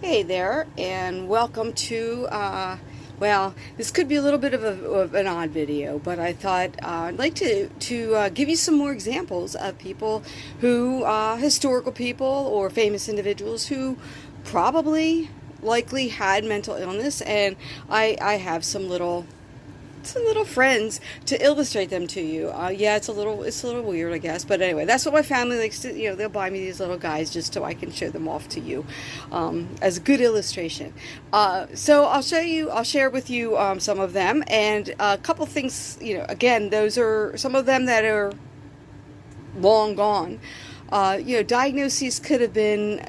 Hey there, and welcome to, well, this could be a little bit of an odd video, but I thought I'd like to give you some more examples of people who, historical people or famous individuals who probably likely had mental illness, and I have some little friends to illustrate them to you. Yeah, it's a little weird, I guess. But anyway, that's what my family likes to. They'll buy me these little guys just so I can show them off to you, as a good illustration. So I'll show you. I'll share with you some of them and a couple things. Again, those are some of them that are long gone. Diagnoses could have been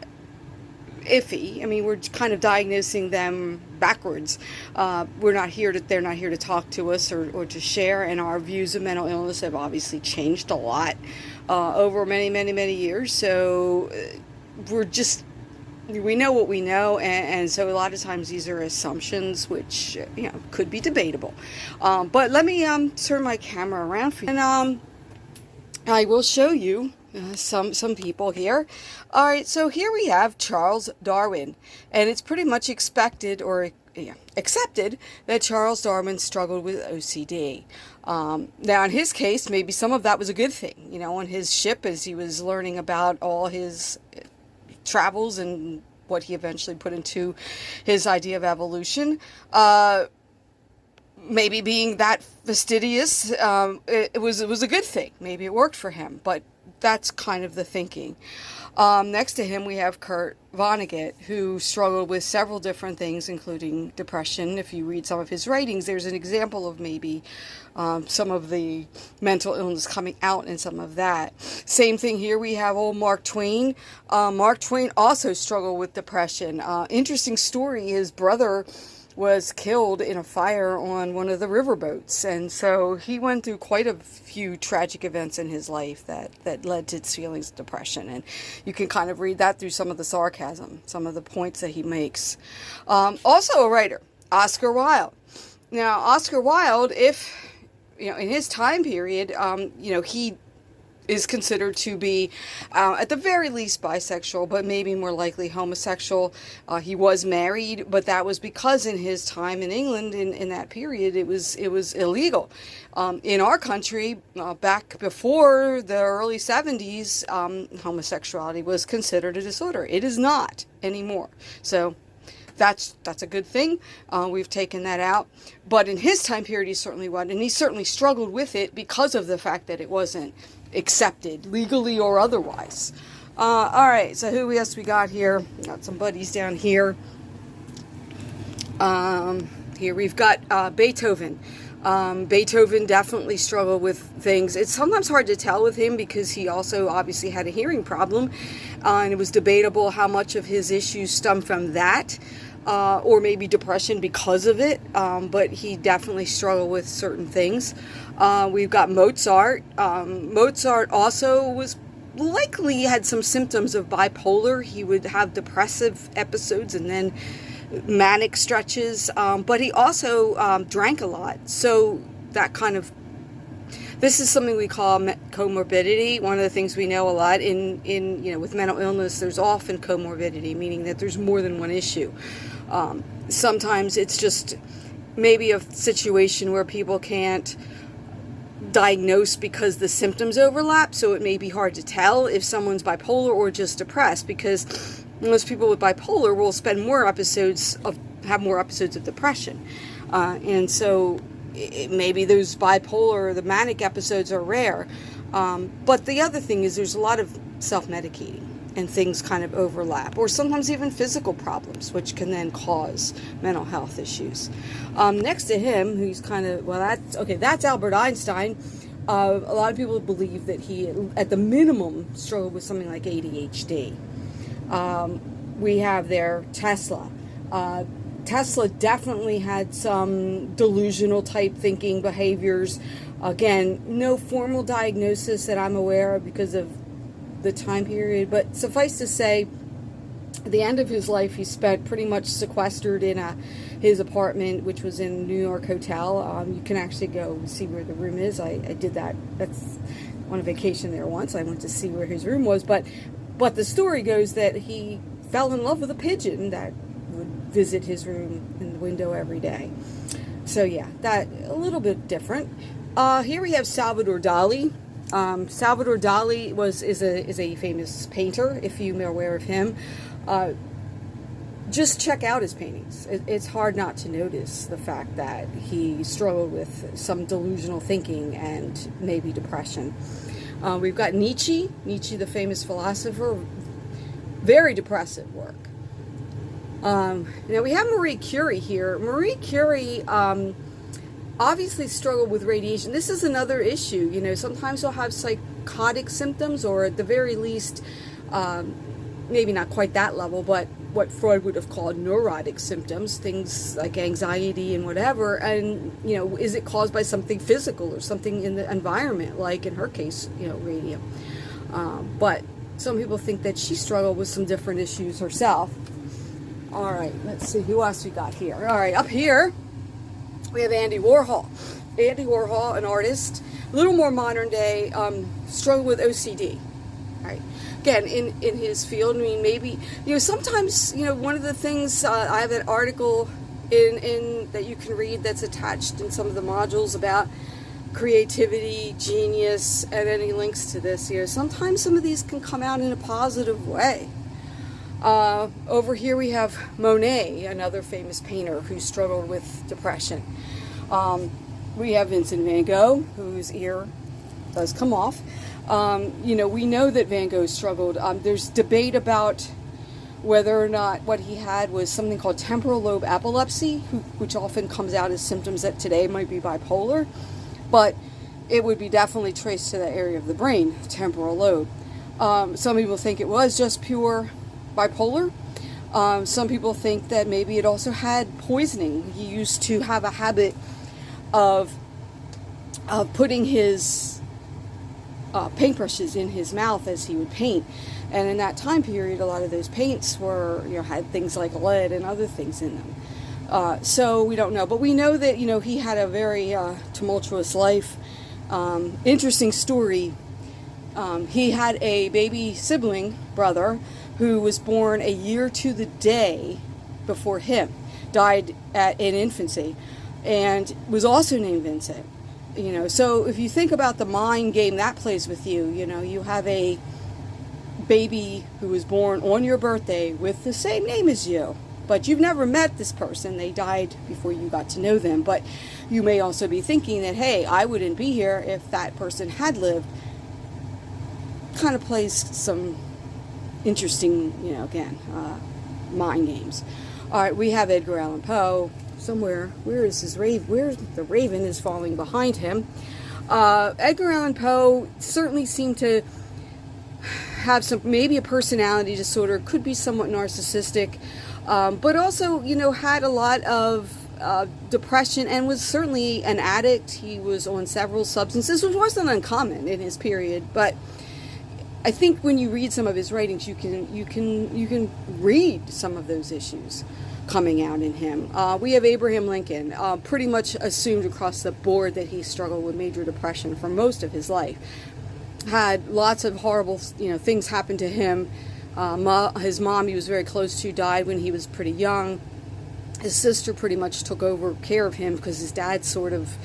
iffy. I mean, we're kind of diagnosing them backwards. They're not here to talk to us or to share, and our views of mental illness have obviously changed a lot over many, many, many years. So we know what we know, and so a lot of times these are assumptions which could be debatable. But let me turn my camera around for you, and I will show you some people here. All right, so here we have Charles Darwin, and it's pretty much expected or accepted that Charles Darwin struggled with OCD. Now, in his case, maybe some of that was a good thing. On his ship, as he was learning about all his travels and what he eventually put into his idea of evolution. Maybe being that fastidious, it was a good thing. Maybe it worked for him, but that's kind of the thinking. Next to him, we have Kurt Vonnegut, who struggled with several different things, including depression. If you read some of his writings, there's an example of maybe some of the mental illness coming out in some of that. Same thing here, we have old Mark Twain. Mark Twain also struggled with depression. Interesting story, his brother was killed in a fire on one of the riverboats, and so he went through quite a few tragic events in his life that led to his feelings of depression, and you can kind of read that through some of the sarcasm, some of the points that he makes. Also a writer, Oscar Wilde. Now, Oscar Wilde, if in his time period, he is considered to be, at the very least, bisexual, but maybe more likely homosexual. He was married, but that was because in his time in England, in that period, it was illegal. In our country, back before the early 70s, homosexuality was considered a disorder. It is not anymore. So that's a good thing. We've taken that out. But in his time period, he certainly was, and he certainly struggled with it because of the fact that it wasn't accepted legally or otherwise. All right, so who else we got here? Got some buddies down here. Here we've got Beethoven. Beethoven definitely struggled with things. It's sometimes hard to tell with him because he also obviously had a hearing problem, and it was debatable how much of his issues stem from that. Or maybe depression because of it, but he definitely struggled with certain things. We've got Mozart. Mozart also was likely had some symptoms of bipolar. He would have depressive episodes and then manic stretches, but he also drank a lot. So that kind of, this is something we call comorbidity. One of the things we know a lot in with mental illness, there's often comorbidity, meaning that there's more than one issue. Sometimes it's just maybe a situation where people can't diagnose because the symptoms overlap, so it may be hard to tell if someone's bipolar or just depressed, because most people with bipolar will have more episodes of depression, and so maybe those bipolar or the manic episodes are rare. But the other thing is there's a lot of self-medicating, and things kind of overlap, or sometimes even physical problems, which can then cause mental health issues. Next to him, who's kind of, that's Albert Einstein. A lot of people believe that he, at the minimum, struggled with something like ADHD. We have there Tesla. Tesla definitely had some delusional type thinking behaviors. Again, no formal diagnosis that I'm aware of because of the time period, but suffice to say, at the end of his life, he spent pretty much sequestered in his apartment, which was in a New York hotel. You can actually go see where the room is. I did that. That's on a vacation there once. I went to see where his room was, but the story goes that he fell in love with a pigeon that would visit his room in the window every day. So yeah, that a little bit different. Here we have Salvador Dali. Salvador Dali is a famous painter, if you are aware of him. Just check out his paintings. It's hard not to notice the fact that he struggled with some delusional thinking and maybe depression. We've got Nietzsche, the famous philosopher, very depressive work. Now we have Marie Curie here. Marie Curie obviously struggled with radiation. This is another issue. You know, sometimes you'll have psychotic symptoms, or at the very least, maybe not quite that level, but what Freud would have called neurotic symptoms, things like anxiety and whatever. And, you know, is it caused by something physical or something in the environment, like in her case, you know, radium. But some people think that she struggled with some different issues herself. All right, let's see, who else we got here? All right, up here, we have Andy Warhol. Andy Warhol, an artist, a little more modern day, struggled with OCD. All right. Again, in his field, I mean, maybe, you know, sometimes, you know, one of the things, I have an article in that you can read that's attached in some of the modules about creativity, genius, and any links to this here. Sometimes some of these can come out in a positive way. Over here we have Monet, another famous painter who struggled with depression. We have Vincent van Gogh, whose ear does come off. You know, we know that Van Gogh struggled. There's debate about whether or not what he had was something called temporal lobe epilepsy, which often comes out as symptoms that today might be bipolar, but it would be definitely traced to that area of the brain, temporal lobe. Some people think it was just pure bipolar. Some people think that maybe it also had poisoning. He used to have a habit of putting his paintbrushes in his mouth as he would paint, and in that time period a lot of those paints were, you know, had things like lead and other things in them. So we don't know, but we know that, you know, he had a very tumultuous life. Interesting story, he had a baby sibling brother who was born a year to the day before him, died in infancy, and was also named Vincent. You know, so if you think about the mind game that plays with you, you know, you have a baby who was born on your birthday with the same name as you, but you've never met this person. They died before you got to know them. But you may also be thinking that, hey, I wouldn't be here if that person had lived. Kind of plays some interesting, you know, again, mind games. All right, we have Edgar Allan Poe. Somewhere, where is his raven? Where's the raven is falling behind him? Edgar Allan Poe certainly seemed to have some, maybe a personality disorder, could be somewhat narcissistic, but also, you know, had a lot of depression and was certainly an addict. He was on several substances, which wasn't uncommon in his period, but I think when you read some of his writings, you can read some of those issues coming out in him. We have Abraham Lincoln, pretty much assumed across the board that he struggled with major depression for most of his life. Had lots of horrible, you know, things happen to him. His mom, he was very close to, died when he was pretty young. His sister pretty much took over care of him because his dad sort of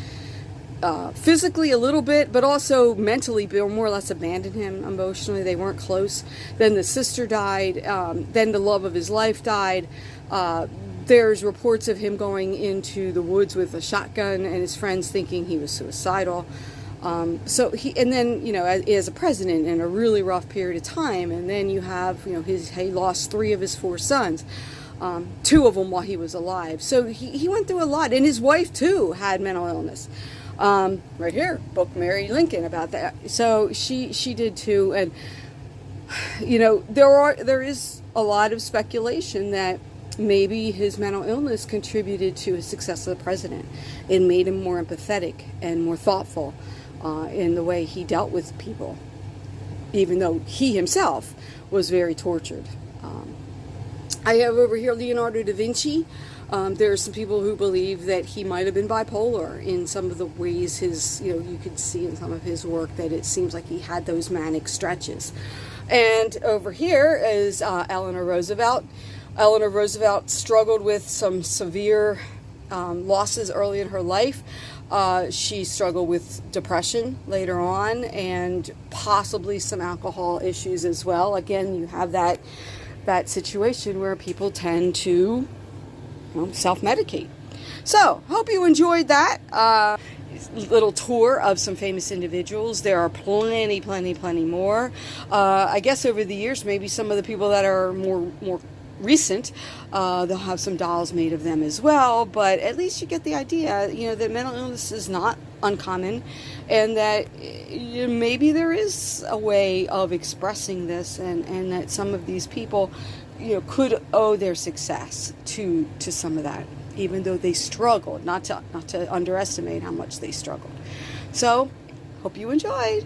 physically a little bit, but also mentally more or less abandoned him emotionally. They weren't close. Then the sister died. Then the love of his life died. There's reports of him going into the woods with a shotgun and his friends thinking he was suicidal. So and then, you know, as a president in a really rough period of time, and then you have, you know, he lost 3 of his 4 sons, 2 of them while he was alive. So he went through a lot, and his wife too had mental illness. Right here, book Mary Lincoln about that. So she did too, and you know, there is a lot of speculation that maybe his mental illness contributed to his success as a president. It made him more empathetic and more thoughtful in the way he dealt with people, even though he himself was very tortured. I have over here Leonardo da Vinci. There are some people who believe that he might have been bipolar in some of the ways you could see in some of his work that it seems like he had those manic stretches. And over here is Eleanor Roosevelt. Eleanor Roosevelt struggled with some severe losses early in her life. She struggled with depression later on, and possibly some alcohol issues as well. Again, you have that situation where people tend to self-medicate. So, hope you enjoyed that little tour of some famous individuals. There are plenty more. I guess over the years, maybe some of the people that are more recent, they'll have some dolls made of them as well. But at least you get the idea, that mental illness is not uncommon, and that maybe there is a way of expressing this, and that some of these people, could owe their success to some of that, even though they struggled. Not to underestimate how much they struggled. So, hope you enjoyed.